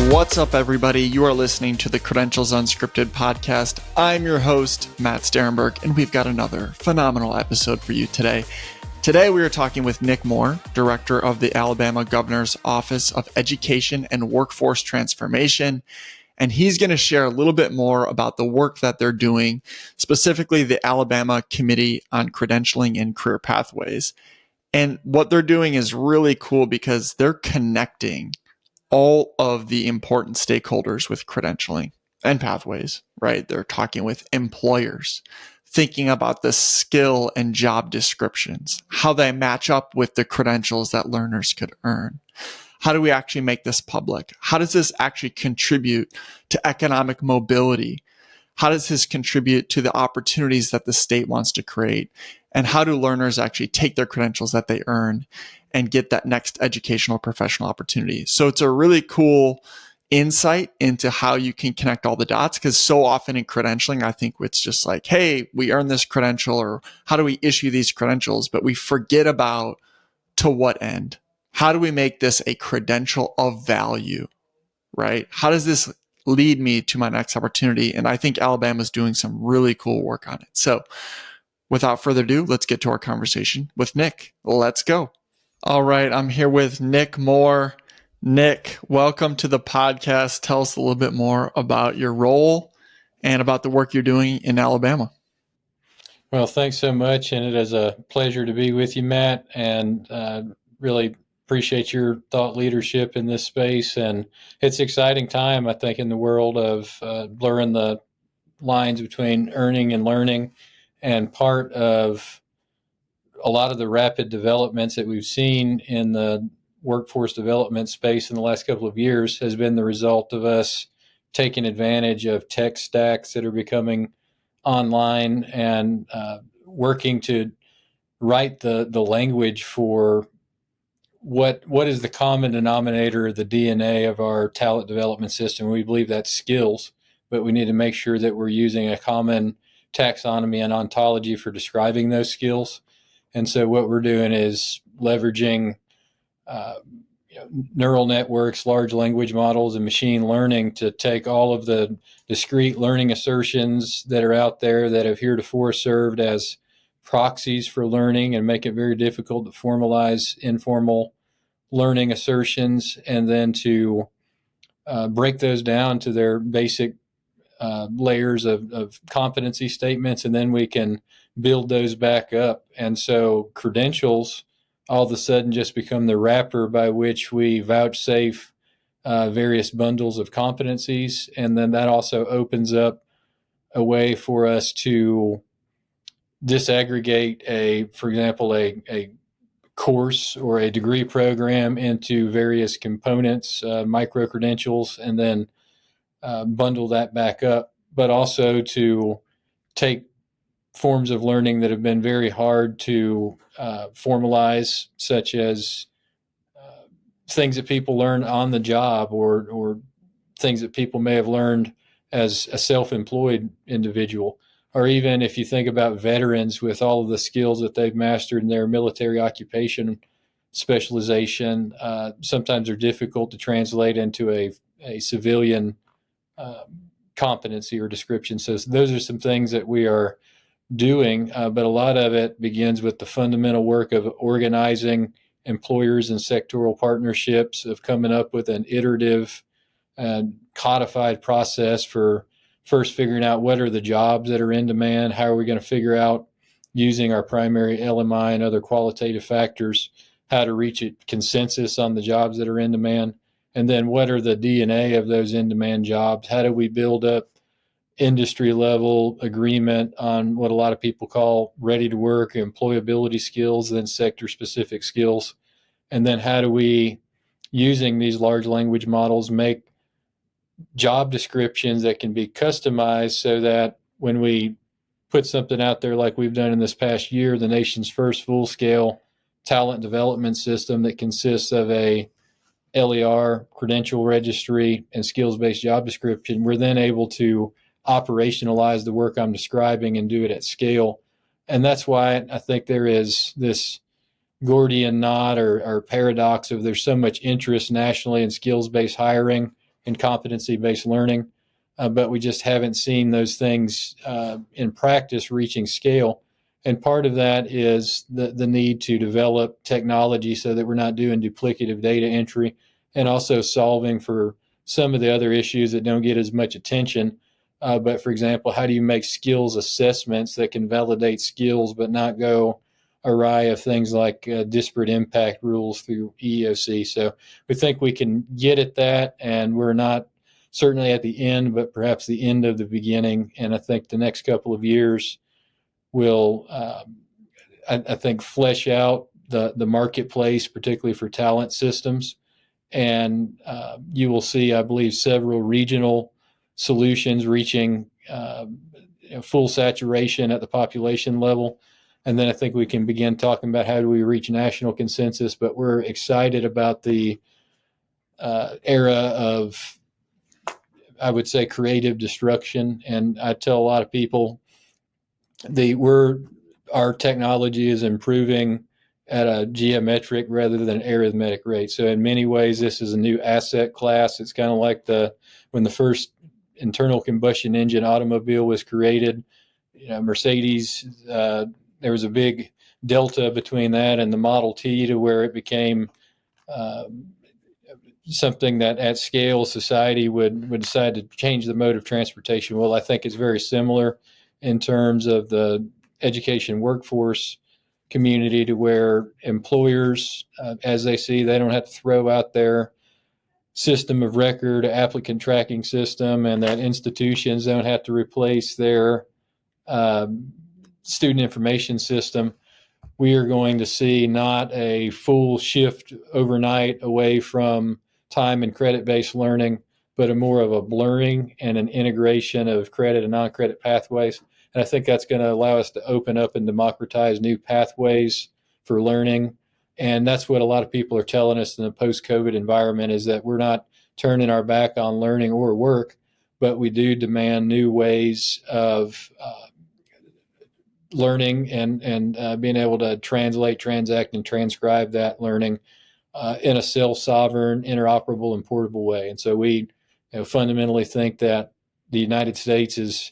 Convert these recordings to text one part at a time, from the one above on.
What's up, everybody? You are listening to the Credentials Unscripted podcast. I'm your host, Matt Sterenberg, and we've got another phenomenal episode for you today. Today, we are talking with Nick Moore, Director of the Alabama Governor's Office of Education and Workforce Transformation, and he's going to share a little bit more about the work that they're doing, specifically the Alabama Committee on Credentialing and Career Pathways. And what they're doing is really cool because they're connecting all of the important stakeholders with credentialing and pathways, right? They're talking with employers, thinking about the skill and job descriptions, how they match up with the credentials that learners could earn. How do we actually make this public? How does this actually contribute to economic mobility? How does this contribute to the opportunities that the state wants to create? And how do learners actually take their credentials that they earn and get that next educational professional opportunity? So it's a really cool insight into how you can connect all the dots, because so often in credentialing, I think it's just like, hey, we earn this credential, or how do we issue these credentials? But we forget about to what end? How do we make this a credential of value, right? How does this lead me to my next opportunity? And I think Alabama's doing some really cool work on it. So without further ado, let's get to our conversation with Nick. Let's go. All right, I'm here with Nick Moore. Nick, welcome to the podcast. Tell us a little bit more about your role and about the work you're doing in Alabama. Well, thanks so much. And it is a pleasure to be with you, Matt, and really appreciate your thought leadership in this space. And it's an exciting time, I think, in the world of blurring the lines between earning and learning. And part of a lot of the rapid developments that we've seen in the workforce development space in the last couple of years has been the result of us taking advantage of tech stacks that are becoming online and working to write the language for what is the common denominator, the DNA of our talent development system. We believe that's skills, but we need to make sure that we're using a common taxonomy and ontology for describing those skills. And so what we're doing is leveraging neural networks, large language models, and machine learning to take all of the discrete learning assertions that are out there that have heretofore served as proxies for learning and make it very difficult to formalize informal learning assertions, and then to break those down to their basic layers of competency statements, and then we can build those back up. And so credentials all of a sudden just become the wrapper by which we vouchsafe various bundles of competencies. And then that also opens up a way for us to disaggregate for example, a course or a degree program into various components, micro-credentials, and then bundle that back up, but also to take forms of learning that have been very hard to formalize, such as things that people learn on the job, or things that people may have learned as a self-employed individual. Or even if you think about veterans with all of the skills that they've mastered in their military occupation specialization, sometimes are difficult to translate into a civilian competency or description. So those are some things that we are doing, but a lot of it begins with the fundamental work of organizing employers and sectoral partnerships, of coming up with an iterative and codified process for first figuring out what are the jobs that are in demand, how are we going to figure out, using our primary LMI and other qualitative factors, how to reach a consensus on the jobs that are in demand, and then what are the DNA of those in-demand jobs, how do we build up industry level agreement on what a lot of people call ready to work employability skills, then sector specific skills. And then how do we, using these large language models, make job descriptions that can be customized so that when we put something out there like we've done in this past year, the nation's first full scale talent development system that consists of a LER, credential registry, and skills-based job description, we're then able to operationalize the work I'm describing and do it at scale. And that's why I think there is this Gordian knot or paradox of there's so much interest nationally in skills-based hiring, and competency-based learning, but we just haven't seen those things in practice reaching scale. And part of that is the need to develop technology so that we're not doing duplicative data entry, and also solving for some of the other issues that don't get as much attention. But for example, how do you make skills assessments that can validate skills but not go awry of things like disparate impact rules through EEOC? So we think we can get at that, and we're not certainly at the end, but perhaps the end of the beginning. And I think the next couple of years will, I think, flesh out the marketplace, particularly for talent systems. And you will see, I believe, several regional solutions reaching full saturation at the population level. And then I think we can begin talking about how do we reach national consensus. But we're excited about the era of, I would say, creative destruction. And I tell a lot of people our technology is improving at a geometric rather than arithmetic rate. So in many ways, this is a new asset class. It's kind of like when the first internal combustion engine automobile was created. Mercedes, there was a big delta between that and the Model T, to where it became something that at scale society would decide to change the mode of transportation. Well, I think it's very similar in terms of the education workforce community, to where employers, as they see, they don't have to throw out their system of record, applicant tracking system, and that institutions don't have to replace their student information system. We are going to see not a full shift overnight away from time and credit-based learning, but a more of a blurring and an integration of credit and non-credit pathways. And I think that's going to allow us to open up and democratize new pathways for learning. And that's what a lot of people are telling us in the post-COVID environment, is that we're not turning our back on learning or work, but we do demand new ways of learning and being able to translate, transact, and transcribe that learning in a self-sovereign, interoperable, and portable way. And so we fundamentally think that the United States is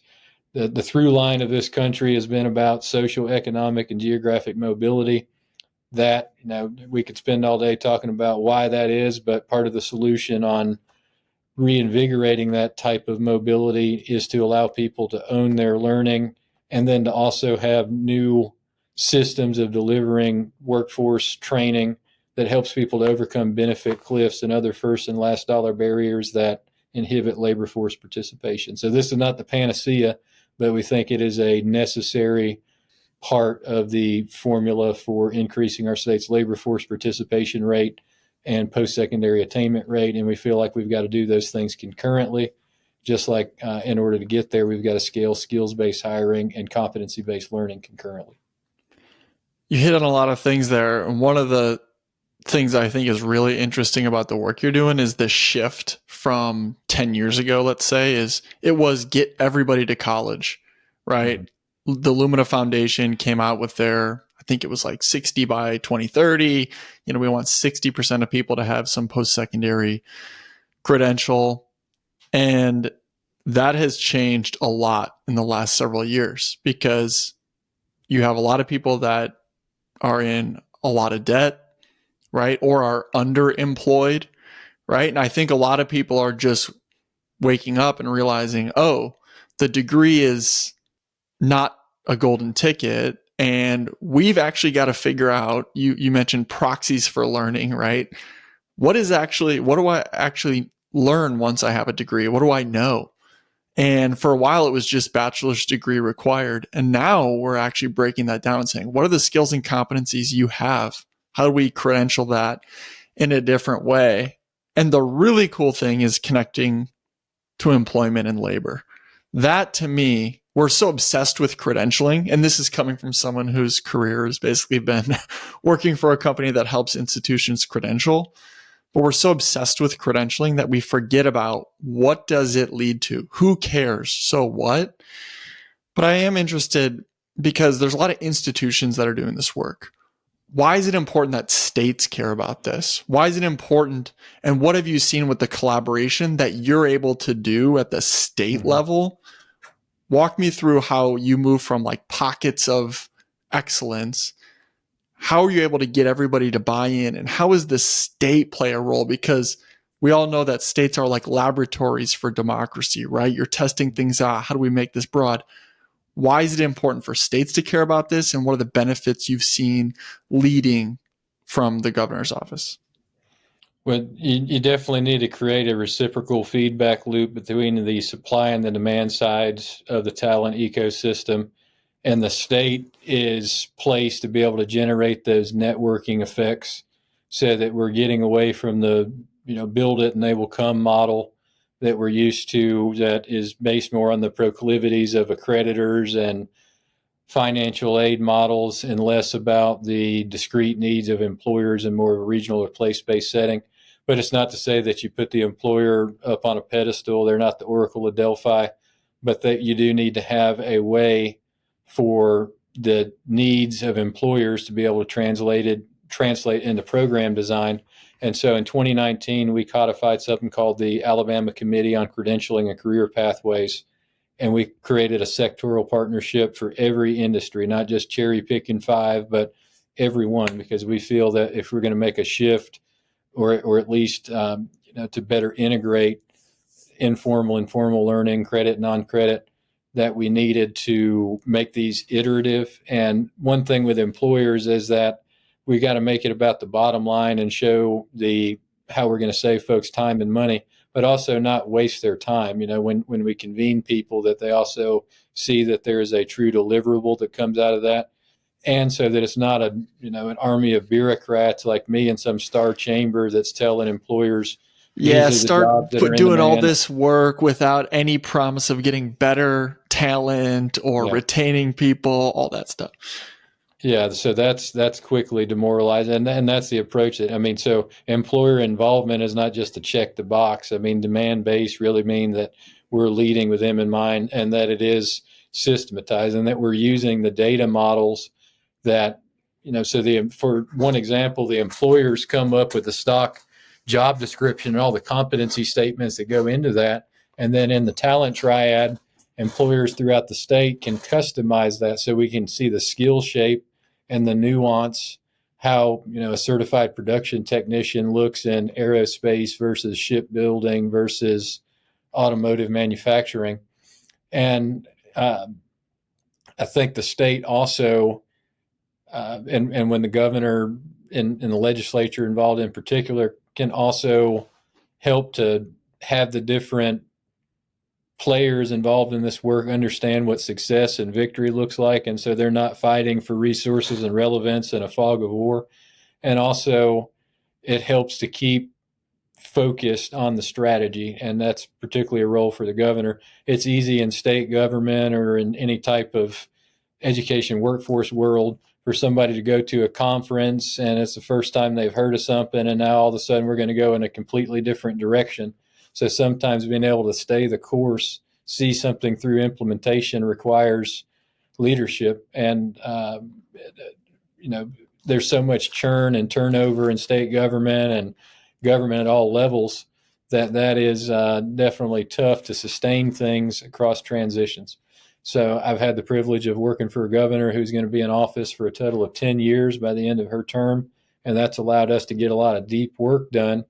the through line of this country has been about social, economic, and geographic mobility. That, we could spend all day talking about why that is, but part of the solution on reinvigorating that type of mobility is to allow people to own their learning, and then to also have new systems of delivering workforce training that helps people to overcome benefit cliffs and other first and last dollar barriers that inhibit labor force participation. So this is not the panacea, but we think it is a necessary part of the formula for increasing our state's labor force participation rate and post-secondary attainment rate. And we feel like we've got to do those things concurrently. Just like in order to get there, we've got to scale skills-based hiring and competency-based learning concurrently. You hit on a lot of things there. And one of the things I think is really interesting about the work you're doing is the shift from 10 years ago, let's say, it was get everybody to college, right? Mm-hmm. The Lumina Foundation came out with their, I think it was like 60 by 2030. We want 60% of people to have some post-secondary credential. And that has changed a lot in the last several years, because you have a lot of people that are in a lot of debt, right? Or are underemployed, right? And I think a lot of people are just waking up and realizing, oh, the degree is not a golden ticket. And we've actually got to figure out, you mentioned proxies for learning, right? What do I actually learn once I have a degree? What do I know? And for a while, it was just bachelor's degree required. And now we're actually breaking that down and saying, what are the skills and competencies you have? How do we credential that in a different way? And the really cool thing is connecting to employment and labor. That, to me, we're so obsessed with credentialing. And this is coming from someone whose career has basically been working for a company that helps institutions credential. But we're so obsessed with credentialing that we forget about what does it lead to? Who cares? So what? But I am interested, because there's a lot of institutions that are doing this work. why is it important that states care about this? Why is it important? And what have you seen with the collaboration that you're able to do at the state level? Walk me through how you move from like pockets of excellence. How are you able to get everybody to buy in? And how does the state play a role? Because we all know that states are like laboratories for democracy, right? You're testing things out. How do we make this broad? Why is it important for states to care about this? And what are the benefits you've seen leading from the governor's office? Well, you definitely need to create a reciprocal feedback loop between the supply and the demand sides of the talent ecosystem. And the state is placed to be able to generate those networking effects so that we're getting away from the, build it and they will come model that we're used to, that is based more on the proclivities of accreditors and financial aid models and less about the discrete needs of employers in more of a regional or place-based setting. But it's not to say that you put the employer up on a pedestal. They're not the Oracle of Delphi, but that you do need to have a way for the needs of employers to be able to translate into program design. And so in 2019, we codified something called the Alabama Committee on Credentialing and Career Pathways. And we created a sectoral partnership for every industry, not just cherry picking five, but every one, because we feel that if we're going to make a shift or at least to better integrate informal and formal learning, credit, non-credit, that we needed to make these iterative. And one thing with employers is that we got to make it about the bottom line and show how we're going to save folks time and money, but also not waste their time. When we convene people, that they also see that there is a true deliverable that comes out of that. And so that it's not an army of bureaucrats like me in some star chamber that's telling employers, Yeah, these are the start jobs that are in doing all demand. this work without any promise of getting better talent or retaining people, all that stuff. Yeah, so that's quickly demoralizing, and that's the approach so employer involvement is not just to check the box. Demand based really mean that we're leading with them in mind, and that it is systematized, and that we're using the data models that for one example, the employers come up with the stock job description and all the competency statements that go into that, and then in the talent triad, employers throughout the state can customize that so we can see the skill shape and the nuance, how a certified production technician looks in aerospace versus shipbuilding versus automotive manufacturing. And I think the state also, and when the governor and the legislature involved in particular, can also help to have the different players involved in this work understand what success and victory looks like, and so they're not fighting for resources and relevance in a fog of war. And also it helps to keep focused on the strategy, and that's particularly a role for the governor. It's easy in state government or in any type of education workforce world for somebody to go to a conference and it's the first time they've heard of something, and now all of a sudden we're going to go in a completely different direction. So sometimes being able to stay the course, see something through implementation, requires leadership. And there's so much churn and turnover in state government and government at all levels that is definitely tough to sustain things across transitions. So I've had the privilege of working for a governor who's going to be in office for a total of 10 years by the end of her term. And that's allowed us to get a lot of deep work done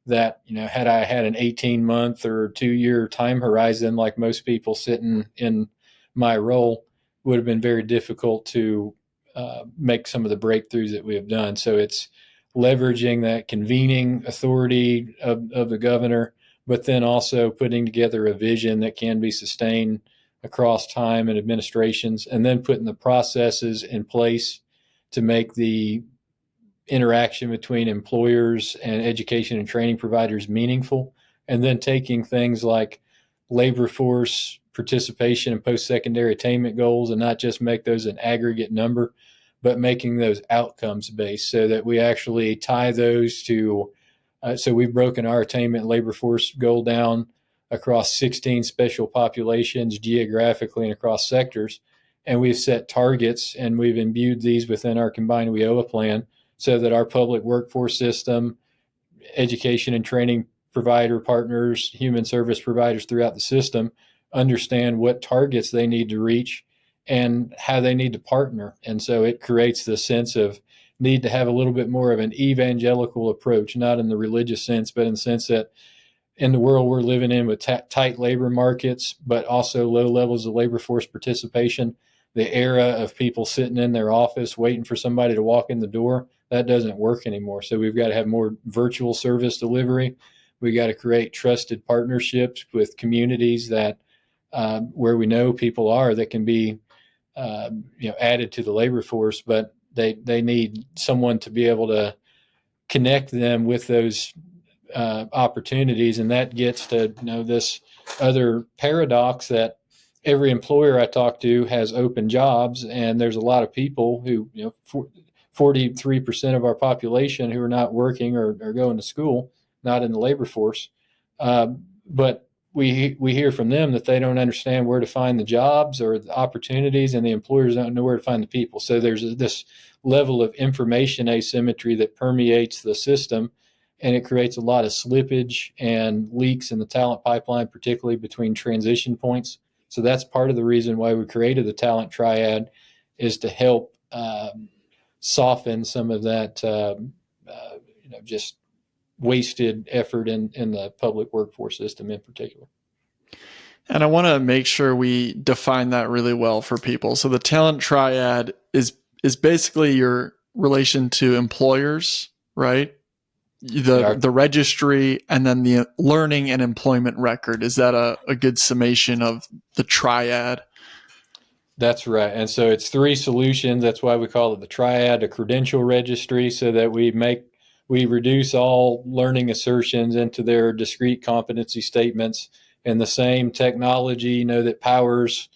that, had I had an 18-month or 2-year time horizon, like most people sitting in my role, would have been very difficult to make some of the breakthroughs that we have done. So it's leveraging that convening authority of the governor, but then also putting together a vision that can be sustained across time and administrations, and then putting the processes in place to make the interaction between employers and education and training providers meaningful, and then taking things like labor force participation and post-secondary attainment goals and not just make those an aggregate number, but making those outcomes based so that we actually tie those to, so we've broken our attainment labor force goal down across 16 special populations geographically and across sectors. and we've set targets, and we've imbued these within our combined WIOA plan so that our public workforce system, education and training provider partners, human service providers throughout the system understand what targets they need to reach and how they need to partner. And so it creates the sense of need to have a little bit more of an evangelical approach, not in the religious sense, but in the sense that in the world we're living in with tight labor markets, but also low levels of labor force participation, the era of people sitting in their office waiting for somebody to walk in the door, that doesn't work anymore. So we've got to have more virtual service delivery. We got to create trusted partnerships with communities that where we know people are that can be added to the labor force, but they need someone to be able to connect them with those opportunities. And that gets to this other paradox that every employer I talk to has open jobs, and there's a lot of people who 43% of our population who are not working or going to school, not in the labor force. But we hear from them that they don't understand where to find the jobs or the opportunities, and the employers don't know where to find the people. So there's this level of information asymmetry that permeates the system, and it creates a lot of slippage and leaks in the talent pipeline, particularly between transition points. So that's part of the reason why we created the talent triad, is to help soften some of that just wasted effort in the public workforce system in particular. And I want to make sure we define that really well for people. So the talent triad is basically your relation to employers, right? The registry, and then the learning and employment record. Is that a good summation of the triad? That's right. And so it's three solutions. That's why we call it the triad, a credential registry, so that we reduce all learning assertions into their discrete competency statements. And the same technology, that powers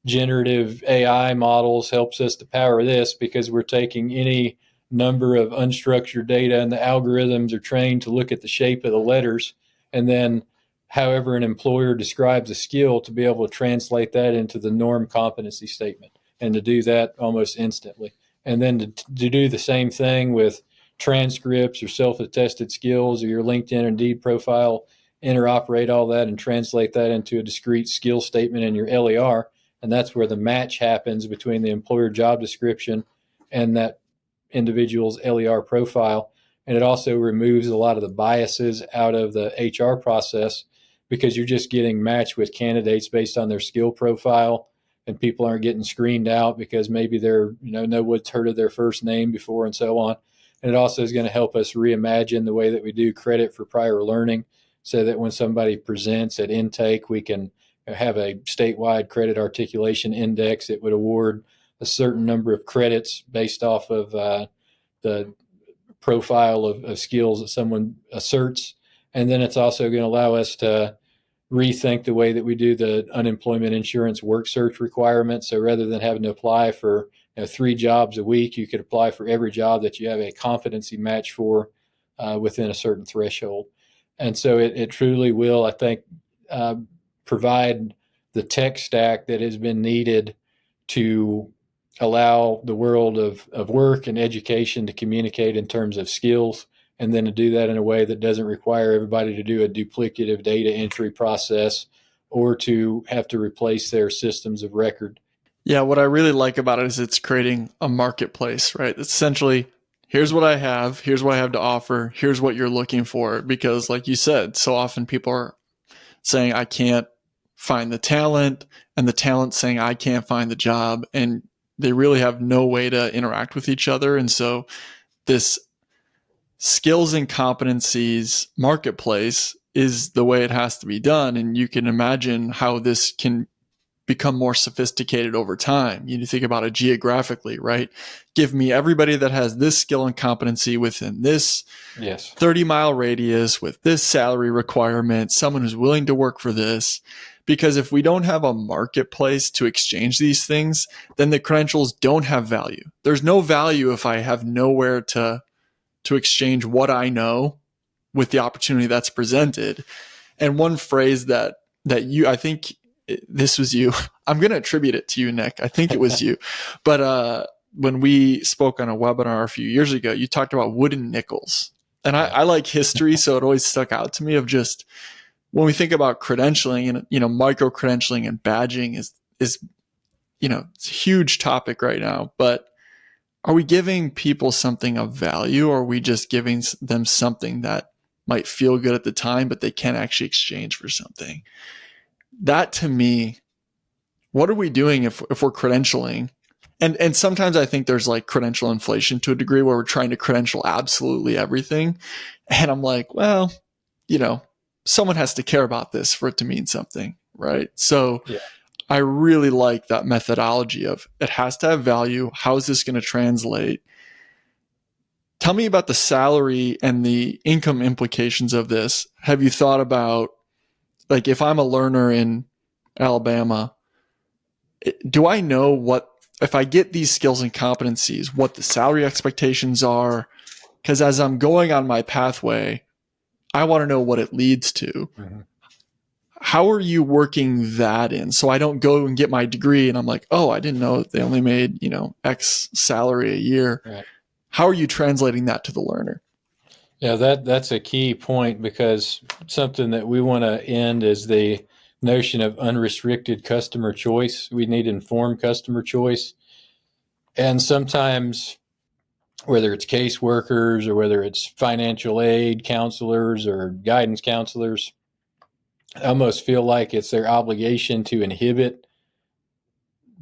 generative AI models helps us to power this, because we're taking any number of unstructured data, and the algorithms are trained to look at the shape of the letters, and then however an employer describes a skill, to be able to translate that into the norm competency statement, and to do that almost instantly. And then to do the same thing with transcripts or self-attested skills or your LinkedIn or Indeed profile, interoperate all that and translate that into a discrete skill statement in your LER. And that's where the match happens between the employer job description and that individual's LER profile. And it also removes a lot of the biases out of the HR process, because you're just getting matched with candidates based on their skill profile, and people aren't getting screened out because maybe they're, no one's heard of their first name before, and so on. And it also is going to help us reimagine the way that we do credit for prior learning, so that when somebody presents at intake, we can have a statewide credit articulation index that would award a certain number of credits based off of the profile of skills that someone asserts. And then it's also going to allow us to rethink the way that we do the unemployment insurance work search requirement. So rather than having to apply for 3 jobs a week, you could apply for every job that you have a competency match for within a certain threshold. And so it truly will, I think, provide the tech stack that has been needed to allow the world of work and education to communicate in terms of skills, and then to do that in a way that doesn't require everybody to do a duplicative data entry process or to have to replace their systems of record. Yeah, what I really like about it is it's creating a marketplace, right? It's essentially, here's what I have to offer, here's what you're looking for. Because like you said, so often people are saying, I can't find the talent, and the talent saying, I can't find the job, and they really have no way to interact with each other. And so this skills and competencies marketplace is the way it has to be done. And you can imagine how this can become more sophisticated over time. You think about it geographically, right? Give me everybody that has this skill and competency within this 30-mile radius with this salary requirement, someone who's willing to work for this. Because if we don't have a marketplace to exchange these things, then the credentials don't have value. There's no value if I have nowhere to exchange what I know with the opportunity that's presented. And one phrase that you, I think this was you, I'm going to attribute it to you, Nick. I think it was you. But when we spoke on a webinar a few years ago, you talked about wooden nickels. And I like history, so it always stuck out to me of just when we think about credentialing and, micro credentialing and badging is, it's a huge topic right now. But are we giving people something of value, or are we just giving them something that might feel good at the time, but they can't actually exchange for something? That to me, what are we doing if we're credentialing? And sometimes I think there's like credential inflation to a degree where we're trying to credential absolutely everything. And I'm like, well, someone has to care about this for it to mean something, right? So Yeah. I really like that methodology of it has to have value. How is this going to translate? Tell me about the salary and the income implications of this. Have you thought about, like, if I'm a learner in Alabama, do I know what, if I get these skills and competencies, what the salary expectations are? Because as I'm going on my pathway, I want to know what it leads to. Mm-hmm. How are you working that in? So I don't go and get my degree and I'm like, oh, I didn't know they only made, X salary a year. Right. How are you translating that to the learner? Yeah, that's a key point, because something that we want to end is the notion of unrestricted customer choice. We need informed customer choice. And sometimes, whether it's caseworkers or whether it's financial aid counselors or guidance counselors, I almost feel like it's their obligation to inhibit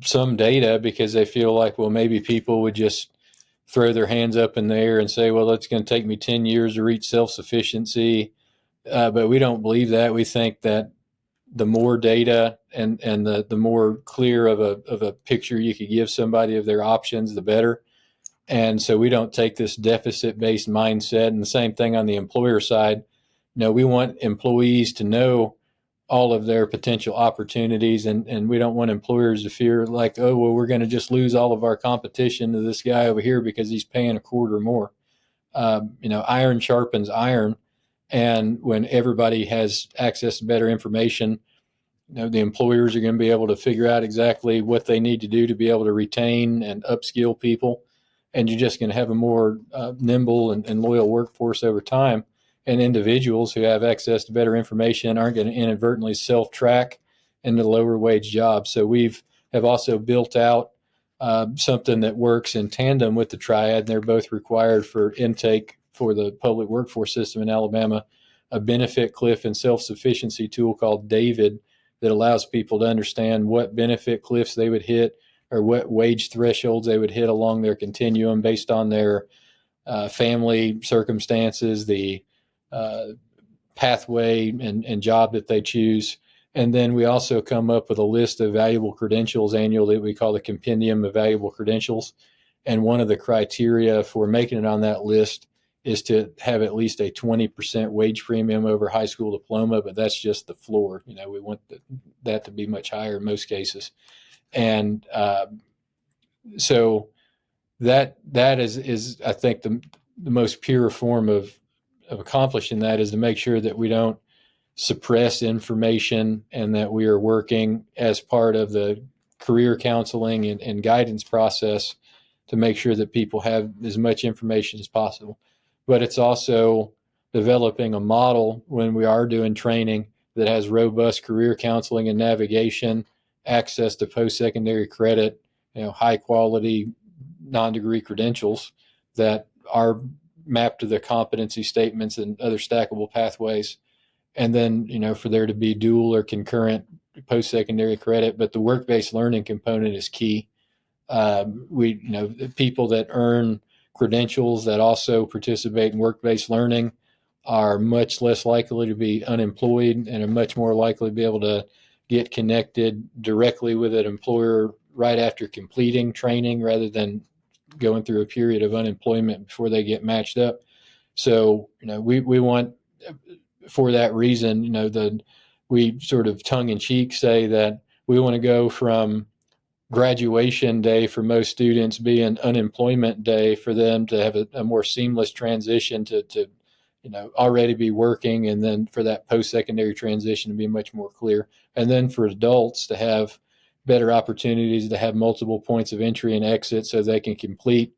some data, because they feel like, well, maybe people would just throw their hands up in the air and say, well, it's going to take me 10 years to reach self-sufficiency. But we don't believe that. We think that the more data and the more clear of a picture you could give somebody of their options, the better. And so we don't take this deficit-based mindset. And the same thing on the employer side. We want employees to know all of their potential opportunities, and we don't want employers to fear like, oh, well, we're going to just lose all of our competition to this guy over here because he's paying a quarter more. Iron sharpens iron. And when everybody has access to better information, the employers are going to be able to figure out exactly what they need to do to be able to retain and upskill people. And you're just going to have a more nimble and loyal workforce over time. And individuals who have access to better information aren't going to inadvertently self-track into lower wage jobs. So have also built out something that works in tandem with the triad. And they're both required for intake for the public workforce system in Alabama, a benefit cliff and self-sufficiency tool called David that allows people to understand what benefit cliffs they would hit or what wage thresholds they would hit along their continuum based on their family circumstances, the pathway and job that they choose. And then we also come up with a list of valuable credentials annually that we call the Compendium of Valuable Credentials. And one of the criteria for making it on that list is to have at least a 20% wage premium over high school diploma, but that's just the floor. We want that to be much higher in most cases. And so that is I think the most pure form of accomplishing that is to make sure that we don't suppress information and that we are working as part of the career counseling and guidance process to make sure that people have as much information as possible. But it's also developing a model when we are doing training that has robust career counseling and navigation, access to post-secondary credit, high quality non-degree credentials that are mapped to the competency statements and other stackable pathways. And then, for there to be dual or concurrent post-secondary credit, but the work-based learning component is key. People that earn credentials that also participate in work-based learning are much less likely to be unemployed and are much more likely to be able to get connected directly with an employer right after completing training rather than going through a period of unemployment before they get matched up. So, we want, for that reason, we sort of tongue in cheek say that we want to go from graduation day for most students being unemployment day for them to have a more seamless transition to already be working, and then for that post-secondary transition to be much more clear. And then for adults to have better opportunities to have multiple points of entry and exit so they can complete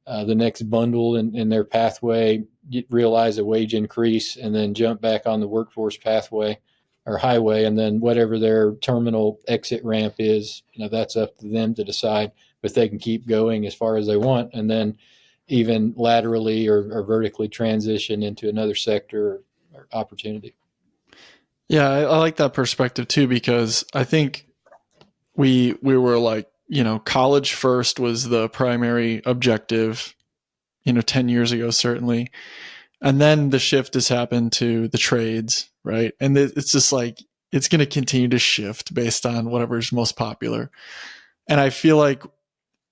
the next bundle in their pathway, realize a wage increase, and then jump back on the workforce pathway or highway. And then whatever their terminal exit ramp is, that's up to them to decide, but they can keep going as far as they want. And then even laterally or vertically transition into another sector or opportunity. Yeah, I like that perspective too, because I think we were like, college first was the primary objective, 10 years ago, certainly. And then the shift has happened to the trades, right? And it's just like, it's going to continue to shift based on whatever's most popular. And I feel like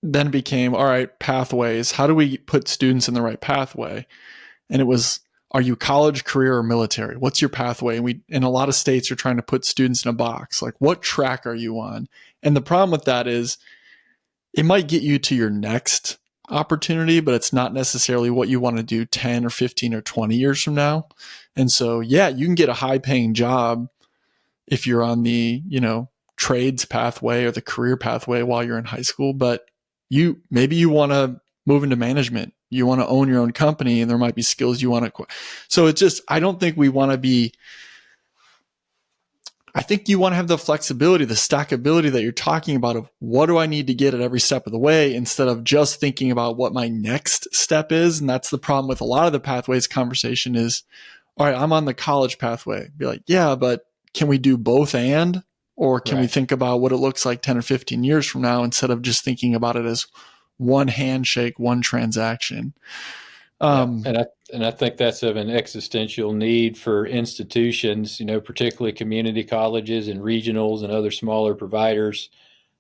then it became, all right, pathways. How do we put students in the right pathway? And it was, are you college, career, or military? What's your pathway? And we, in a lot of states, are trying to put students in a box. Like, what track are you on? And the problem with that is it might get you to your next opportunity, but it's not necessarily what you want to do 10 or 15 or 20 years from now. And so, yeah, you can get a high paying job if you're on the, trades pathway or the career pathway while you're in high school, but maybe you want to move into management. You want to own your own company, and there might be skills you want to. So it's just, I don't think we want to be, I think you want to have the flexibility, the stackability that you're talking about of what do I need to get at every step of the way, instead of just thinking about what my next step is. And that's the problem with a lot of the pathways conversation is, all right, I'm on the college pathway. Be like, yeah, but can we do both or can we think about what it looks like 10 or 15 years from now, instead of just thinking about it as one handshake, one transaction? And I think that's of an existential need for institutions, particularly community colleges and regionals and other smaller providers,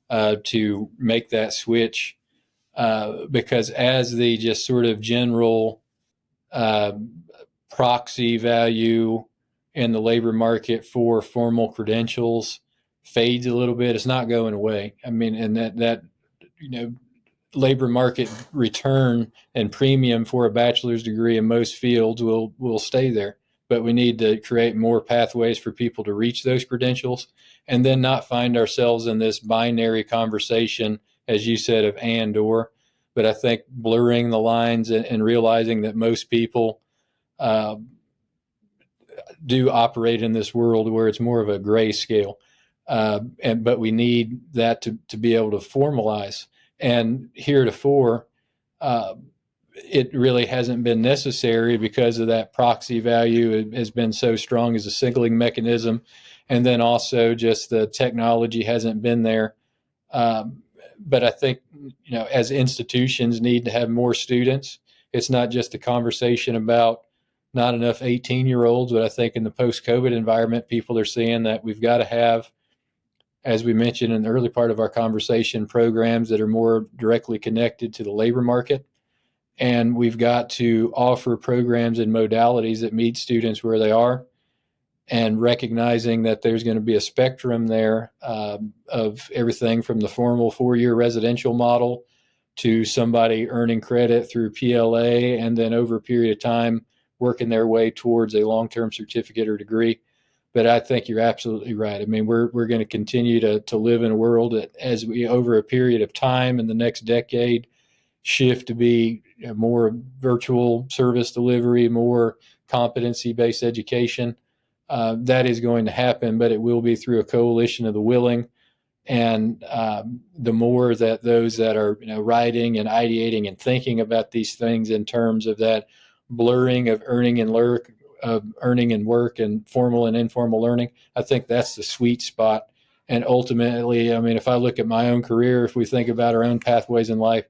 to make that switch, because as the just sort of general proxy value in the labor market for formal credentials fades a little bit, it's not going away. I mean, and that labor market return and premium for a bachelor's degree in most fields will stay there. But we need to create more pathways for people to reach those credentials, and then not find ourselves in this binary conversation, as you said, of and or. But I think blurring the lines and realizing that most people do operate in this world where it's more of a gray scale. But we need that to be able to formalize. And heretofore, it really hasn't been necessary because of that proxy value has been so strong as a signaling mechanism. And then also just the technology hasn't been there. But I think, as institutions need to have more students, it's not just a conversation about not enough 18-year-olds, but I think in the post-COVID environment, people are seeing that we've got to have, as we mentioned in the early part of our conversation, programs that are more directly connected to the labor market. And we've got to offer programs and modalities that meet students where they are, and recognizing that there's going to be a spectrum there of everything from the formal 4-year residential model to somebody earning credit through PLA and then over a period of time working their way towards a long-term certificate or degree. But I think you're absolutely right. I mean, we're going to continue to live in a world that, as we over a period of time in the next decade, shift to be more virtual service delivery, more competency-based education. That is going to happen, but it will be through a coalition of the willing. And the more that those that are writing and ideating and thinking about these things in terms of that blurring of earning and work and formal and informal learning, I think that's the sweet spot. And ultimately, I mean, if I look at my own career, if we think about our own pathways in life,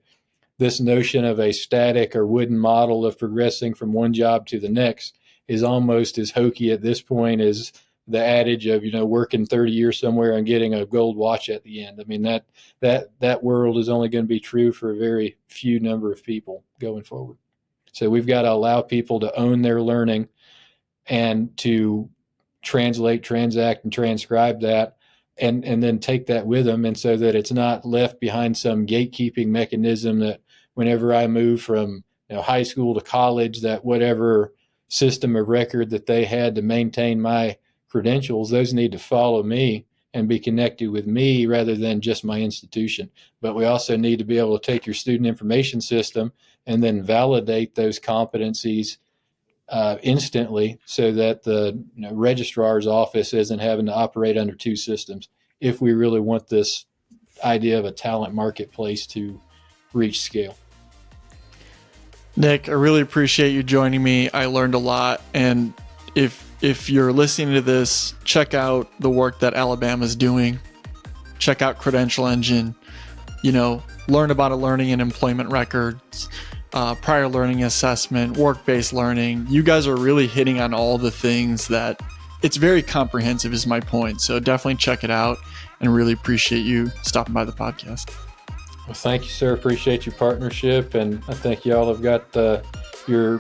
this notion of a static or wooden model of progressing from one job to the next is almost as hokey at this point as the adage of, working 30 years somewhere and getting a gold watch at the end. I mean, that world is only going to be true for a very few number of people going forward. So we've got to allow people to own their learning and to translate, transact, and transcribe that, and then take that with them, and so that it's not left behind some gatekeeping mechanism that whenever I move from high school to college, that whatever system of record that they had to maintain my credentials, those need to follow me and be connected with me rather than just my institution. But we also need to be able to take your student information system and then validate those competencies instantly, so that the registrar's office isn't having to operate under two systems if we really want this idea of a talent marketplace to reach scale. Nick, I really appreciate you joining me. I learned a lot. And if you're listening to this, check out the work that Alabama's doing. Check out Credential Engine. Learn about a learning and employment records, prior learning assessment, work-based learning. You guys are really hitting on all the things that it's very comprehensive is my point. So definitely check it out, and really appreciate you stopping by the podcast. Well, thank you, sir. Appreciate your partnership. And I think y'all have got your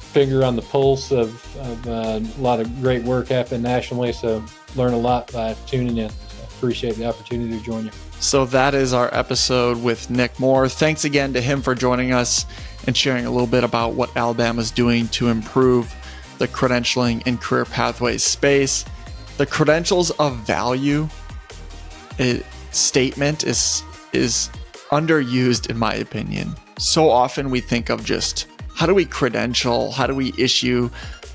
finger on the pulse of a lot of great work happening nationally. So learn a lot by tuning in. So appreciate the opportunity to join you. So that is our episode with Nick Moore. Thanks again to him for joining us and sharing a little bit about what Alabama's doing to improve the credentialing and career pathways space. The credentials of value statement is underused, in my opinion. So often we think of just how do we credential, how do we issue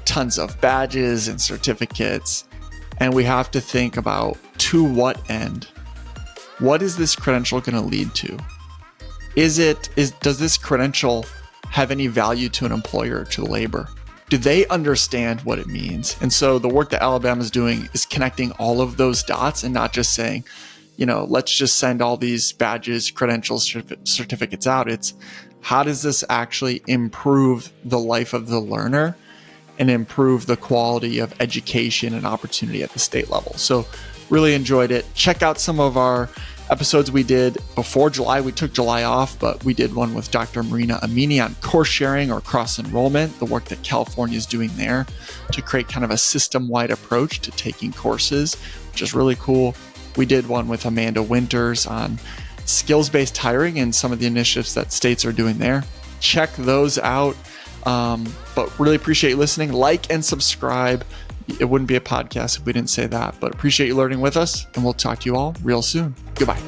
tons of badges and certificates, and we have to think about to what end. What is this credential going to lead to? Does this credential have any value to an employer or to labor? Do they understand what it means? And so the work that Alabama is doing is connecting all of those dots and not just saying, let's just send all these badges, credentials, certificates out. It's how does this actually improve the life of the learner and improve the quality of education and opportunity at the state level? So really enjoyed it. Check out some of our episodes we did before July. We took July off, but we did one with Dr. Marina Amini on course sharing or cross enrollment, the work that California is doing there to create kind of a system-wide approach to taking courses, which is really cool. We did one with Amanda Winters on skills-based hiring and some of the initiatives that states are doing there. Check those out. But really appreciate you listening. Like and subscribe. It wouldn't be a podcast if we didn't say that, but appreciate you learning with us, and we'll talk to you all real soon. Goodbye.